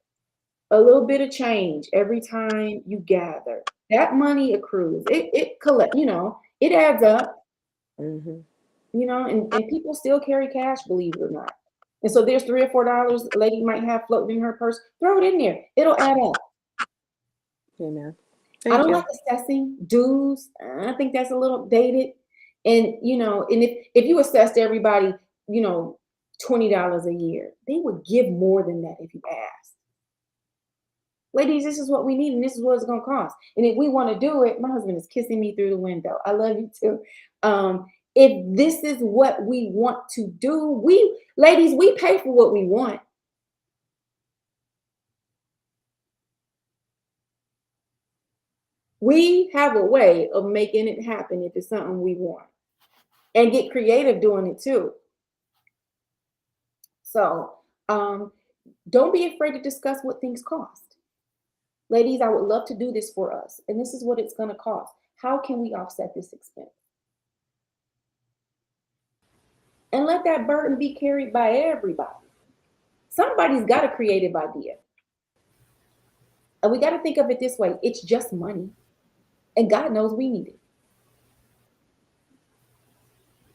[SPEAKER 1] a little bit of change every time you gather. That money accrues. It collect, it adds up,
[SPEAKER 3] Mhm.
[SPEAKER 1] and people still carry cash, believe it or not. And so there's $3 or $4 a lady might have floating in her purse. Throw it in there. It'll add up.
[SPEAKER 3] Amen.
[SPEAKER 1] I
[SPEAKER 3] Thank
[SPEAKER 1] don't like
[SPEAKER 3] you.
[SPEAKER 1] assessing dues. I think that's a little dated. And if you assessed everybody, you know, $20 a year, they would give more than that if you asked. Ladies, this is what we need, and this is what it's gonna cost. And if we want to do it, my husband is kissing me through the window. I love you too. If this is what we want to do, ladies, we pay for what we want. We have a way of making it happen if it's something we want, and get creative doing it too. So um, don't be afraid to discuss what things cost. Ladies, I would love to do this for us, and this is what it's going to cost. How can we offset this expense? And let that burden be carried by everybody. Somebody's got a creative idea. And we got to think of it this way: it's just money, and God knows we need it.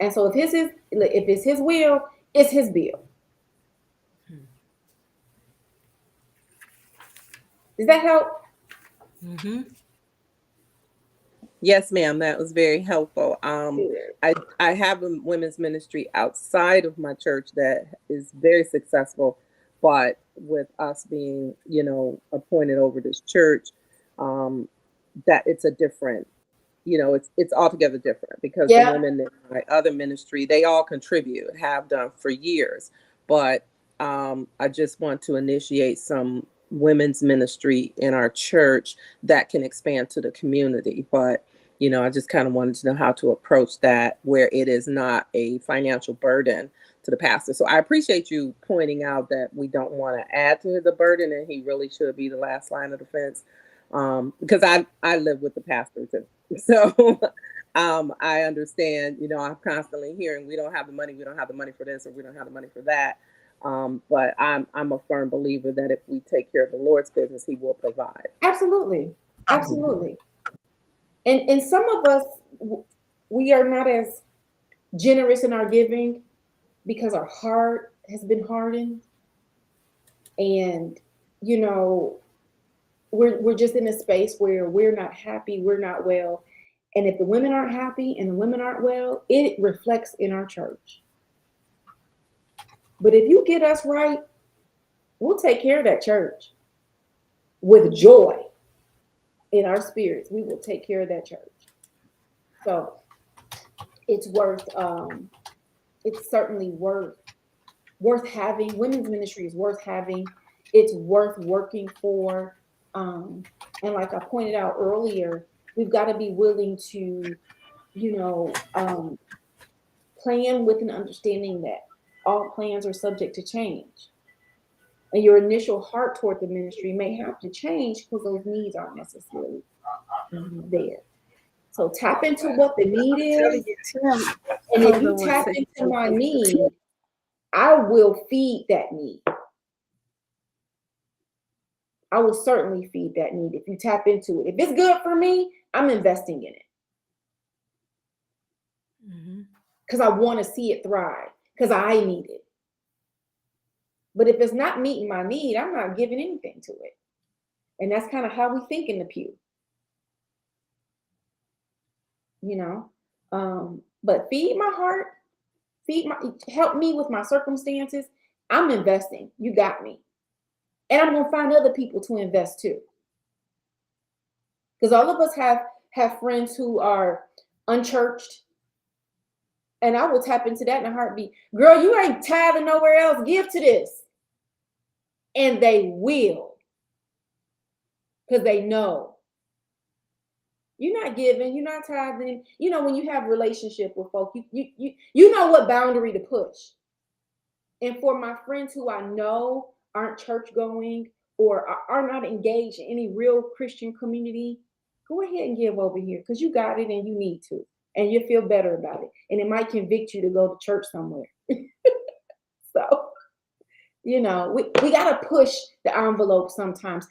[SPEAKER 1] And so if it's his will, it's his bill. Does that help?
[SPEAKER 2] Mm-hmm.
[SPEAKER 3] Yes, ma'am. That was very helpful.
[SPEAKER 1] Good.
[SPEAKER 3] I have a women's ministry outside of my church that is very successful, but with us being, appointed over this church, um, that it's a different, it's altogether different because the
[SPEAKER 1] Yeah.
[SPEAKER 3] women in my other ministry, they all contribute, have done for years, but I just want to initiate some women's ministry in our church that can expand to the community. But, I just kind of wanted to know how to approach that where it is not a financial burden to the pastor. So I appreciate you pointing out that we don't want to add to the burden, and he really should be the last line of defense. Because I live with the pastor too. So I understand, I'm constantly hearing we don't have the money for this, or we don't have the money for that. But I'm a firm believer that if we take care of the Lord's business, He will provide.
[SPEAKER 1] Absolutely. Absolutely. And some of us, we are not as generous in our giving because our heart has been hardened. And, we're just in a space where we're not happy, we're not well. And if the women aren't happy and the women aren't well, it reflects in our church. But if you get us right, we'll take care of that church with joy in our spirits. We will take care of that church. So it's certainly worth having. Women's ministry is worth having. It's worth working for. And like I pointed out earlier, we've got to be willing to, plan with an understanding that all plans are subject to change. And your initial heart toward the ministry may have to change because those needs aren't necessarily there. So tap into what the need is. And if you tap into my need, I will feed that need. I will certainly feed that need if you tap into it. If it's good for me, I'm investing in it. Because I want to see it thrive, because I need it. But if it's not meeting my need, I'm not giving anything to it. And that's kind of how we think in the pew. But feed my heart, help me with my circumstances. I'm investing. You got me. And I'm going to find other people to invest too. Because all of us have friends who are unchurched. And I will tap into that in a heartbeat. Girl, you ain't tithing nowhere else. Give to this. And they will. Because they know. You're not giving. You're not tithing. When you have a relationship with folk, you know what boundary to push. And for my friends who I know aren't church going or are not engaged in any real Christian community, go ahead and give over here because you got it and you need to. And you feel better about it. And it might convict you to go to church somewhere. So, we got to push the envelope sometimes.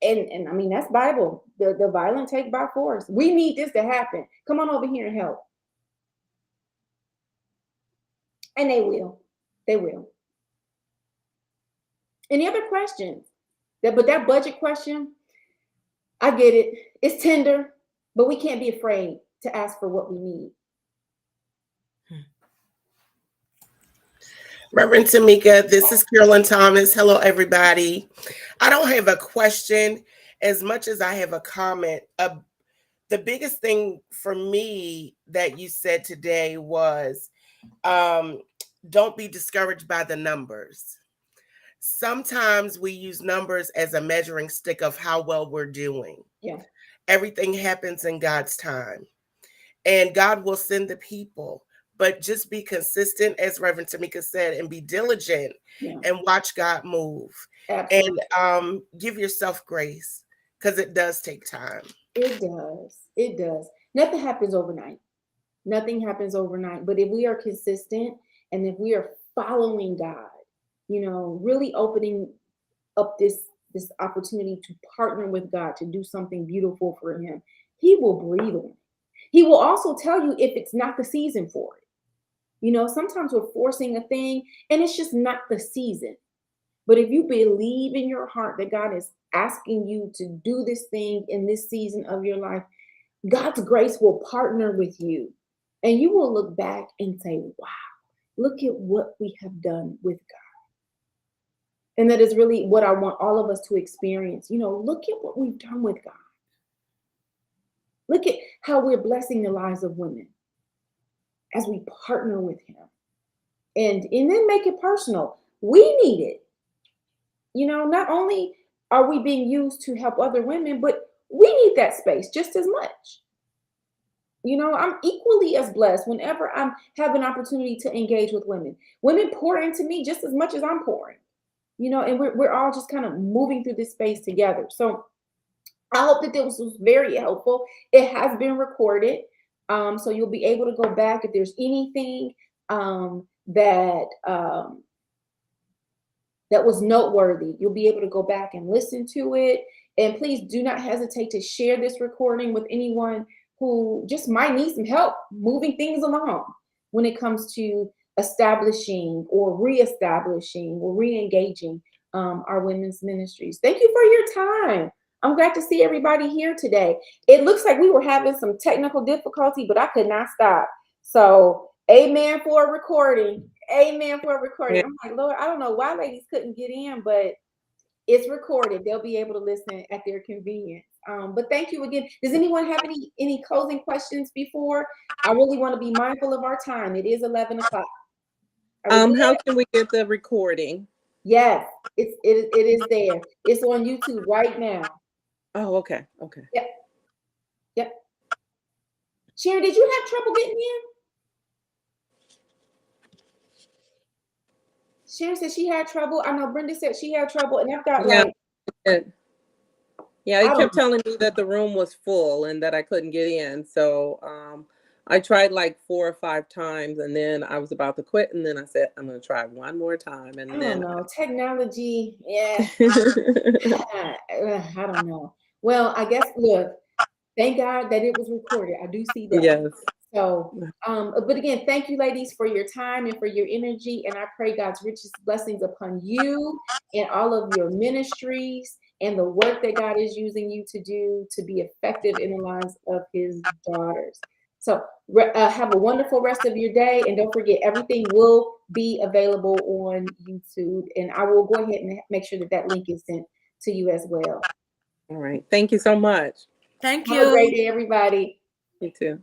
[SPEAKER 1] And I mean, that's Bible. The violent take by force. We need this to happen. Come on over here and help. And they will. They will. Any other questions? But that budget question, I get it. It's tender, but we can't be afraid to ask for what we need.
[SPEAKER 4] Reverend Tamika, this is Carolyn Thomas. Hello, everybody. I don't have a question as much as I have a comment. The biggest thing for me that you said today was don't be discouraged by the numbers. Sometimes we use numbers as a measuring stick of how well we're doing.
[SPEAKER 1] Yeah.
[SPEAKER 4] Everything happens in God's time. And God will send the people. But just be consistent, as Reverend Tamika said, and be diligent and watch God move.
[SPEAKER 1] Absolutely.
[SPEAKER 4] And give yourself grace because it does take time.
[SPEAKER 1] It does. It does. Nothing happens overnight. Nothing happens overnight. But if we are consistent and if we are following God, really opening up this opportunity to partner with God to do something beautiful for Him, He will breathe on it. He will also tell you if it's not the season for it. Sometimes we're forcing a thing and it's just not the season. But if you believe in your heart that God is asking you to do this thing in this season of your life, God's grace will partner with you. And you will look back and say, wow, look at what we have done with God. And that is really what I want all of us to experience. Look at what we've done with God. Look at how we're blessing the lives of women as we partner with Him. And then make it personal. we need it. You know, not only are we being used to help other women, but we need that space just as much. You know, I'm equally as blessed whenever I have an opportunity to engage with women. Women pour into me just as much as I'm pouring, you know, and we're all just kind of moving through this space together. So I hope that this was very helpful. It has been recorded. So you'll be able to go back if there's anything that was noteworthy. You'll be able to go back and listen to it. And please do not hesitate to share this recording with anyone who just might need some help moving things along when it comes to establishing or reestablishing or re-engaging our women's ministries. Thank you for your time. I'm glad to see everybody here today. It looks like we were having some technical difficulty, but I could not stop. So amen for a recording. Amen for a recording.
[SPEAKER 3] Yeah.
[SPEAKER 1] I'm like, Lord, I don't know why ladies couldn't get in, but it's recorded. They'll be able to listen at their convenience. But thank you again. Does anyone have any closing questions before? I really want to be mindful of our time. It is 11 o'clock.
[SPEAKER 3] How can we get the recording?
[SPEAKER 1] Yes, it is there. It's on YouTube right now.
[SPEAKER 3] Oh, okay. Okay.
[SPEAKER 1] Yep. Sharon, did you have trouble getting in? Sharon said she had trouble. I know Brenda said she had trouble, and I've got like.
[SPEAKER 3] Yeah, it kept telling me that the room was full and that I couldn't get in. So I tried like 4 or 5 times, and then I was about to quit, and then I said I'm going to try one more time. And
[SPEAKER 1] I
[SPEAKER 3] then
[SPEAKER 1] don't know, technology. Yeah, I don't know. Well, I guess look. Thank God that it was recorded. I do see that.
[SPEAKER 3] Yes.
[SPEAKER 1] So, but again, thank you, ladies, for your time and for your energy. And I pray God's richest blessings upon you and all of your ministries and the work that God is using you to do to be effective in the lives of his daughters. So have a wonderful rest of your day. And don't forget, everything will be available on YouTube. And I will go ahead and make sure that that link is sent to you as well.
[SPEAKER 3] All right. Thank you so much.
[SPEAKER 2] Thank
[SPEAKER 1] Have
[SPEAKER 2] you.
[SPEAKER 1] a great day, everybody.
[SPEAKER 3] You too.